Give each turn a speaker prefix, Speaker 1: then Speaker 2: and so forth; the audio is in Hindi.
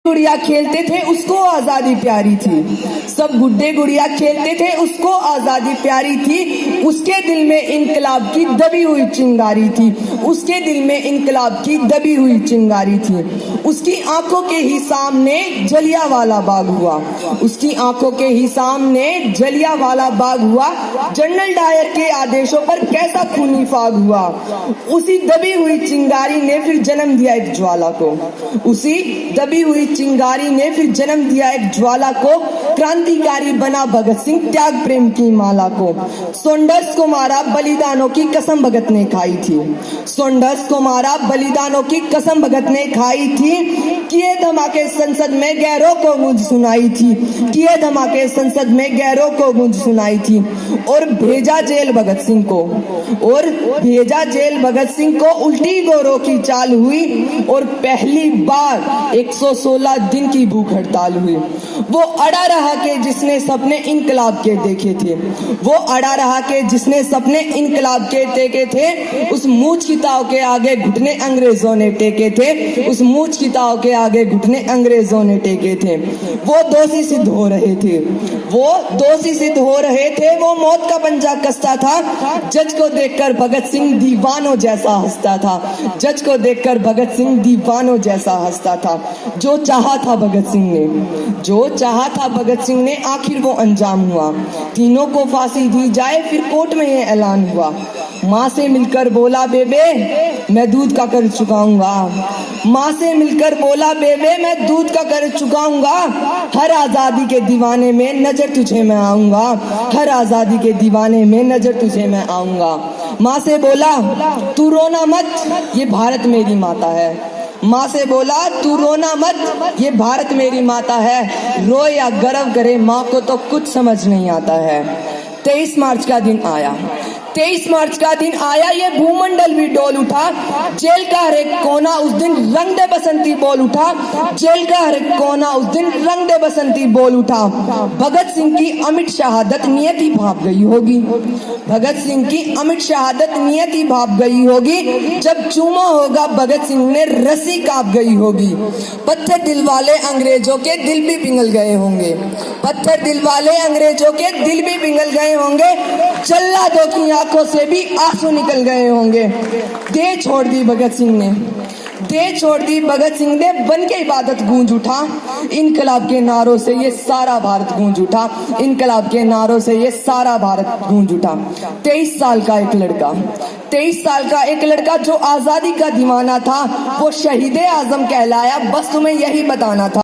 Speaker 1: गुड़िया खेलते थे उसको आजादी प्यारी थी। सब गुड्डे गुड़िया खेलते थे उसको आजादी प्यारी थी। उसके दिल में इनकलाब की दबी हुई चिंगारी थी। उसके दिल में इनकलाब की दबी हुई चिंगारी थी। उसकी आंखों के ही सामने जलियांवाला बाग हुआ। उसकी आंखों के ही सामने जलियांवाला बाग हुआ। जनरल डायर के आदेशों पर कैसा खूनी फाग हुआ। उसी दबी हुई चिंगारी ने फिर जन्म दिया एक ज्वाला को। उसी दबी हुई चिंगारी ने फिर जन्म दिया एक ज्वाला को। क्रांतिकारी बना भगत सिंह त्याग प्रेम की माला को। सोंडर्स को मारा बलिदानों की कसम भगत ने खाई थी। सोंडर्स को मारा बलिदानों की कसम भगत ने खाई थी। किए धमाके संसद में गैरों को गूंज सुनाई थी। किए धमाके संसद में गैरों को गूंज सुनाई थी। और भेजा जेल भगत सिंह को। और भेजा जेल भगत सिंह को उल्टी गोरों की चाल हुई। और पहली बार 116 दिन की भूख हड़ताल हुई। वो अड़ा रहा के जिसने सपने इनकलाब के देखे थे। वो अड़ा रहा के जिसने सपने इनकलाब के देखे थे। उस मूछ की ताव के आगे घुटने अंग्रेजों ने टेके थे। उस मूछ की ताव के आगे घुटने अंग्रेजों ने टेके थे। वो दोषी सिद्ध हो रहे थे। वो दोषी सिद्ध हो रहे थे। वो मौत का पंजा कसता था। जज को देखकर भगत सिंह दीवानों जैसा हंसता था। जज को देखकर भगत सिंह दीवानों जैसा हंसता था। जो चाहा था भगत सिंह ने, जो चाहा था भगत सिंह ने, आखिर वो अंजाम हुआ। तीनों को फांसी दी जाए फिर कोर्ट में ये ऐलान हुआ। माँ से मिलकर बोला बेबे मैं दूध का कर्ज चुकाऊंगा। माँ से मिलकर बोला बेबे मैं दूध का कर्ज चुकाऊंगा। हर आजादी के दीवाने में नजर तुझे मैं आऊंगा। हर आजादी के दीवाने में नजर तुझे मैं आऊंगा। माँ से बोला तू रोना मत, ये भारत मेरी माता है। माँ से बोला तू रोना मत, ये भारत मेरी माता है। रोए या गर्व करे माँ को तो कुछ समझ नहीं आता है। 23 मार्च का दिन आया। 23 मार्च का दिन आया। ये भूमंडल भी डोल उठा। जेल का हर एक कोना उस दिन रंग दे बसंती बोल उठा। जेल का हर एक कोना उस दिन रंग दे बसंती बोल उठा। भगत सिंह की अमिट शहादत नियति भाप गई होगी। भगत सिंह की अमिट शहादत नियति भाप गई होगी। जब चूमा होगा भगत सिंह ने रस्सी कांप गई होगी। पत्थर दिल वाले अंग्रेजों के दिल भी पिघल गए होंगे। पत्थर दिल वाले अंग्रेजों के दिल भी पिघल गए होंगे। जल्लादों की आंखों से भी आंसू निकल गए होंगे। दे छोड़ दी भगत सिंह ने। दे छोड़ दी भगत सिंह ने। बन के इबादत गूंज उठा। इनकलाब के नारों से ये सारा भारत गूंज उठा। इनकलाब के नारों से ये सारा भारत गूंज उठा। 23 साल का एक लड़का, 23 साल का एक लड़का जो आजादी का दीवाना था, वो शहीद ए आजम कहलाया। बस तुम्हें यही बताना था।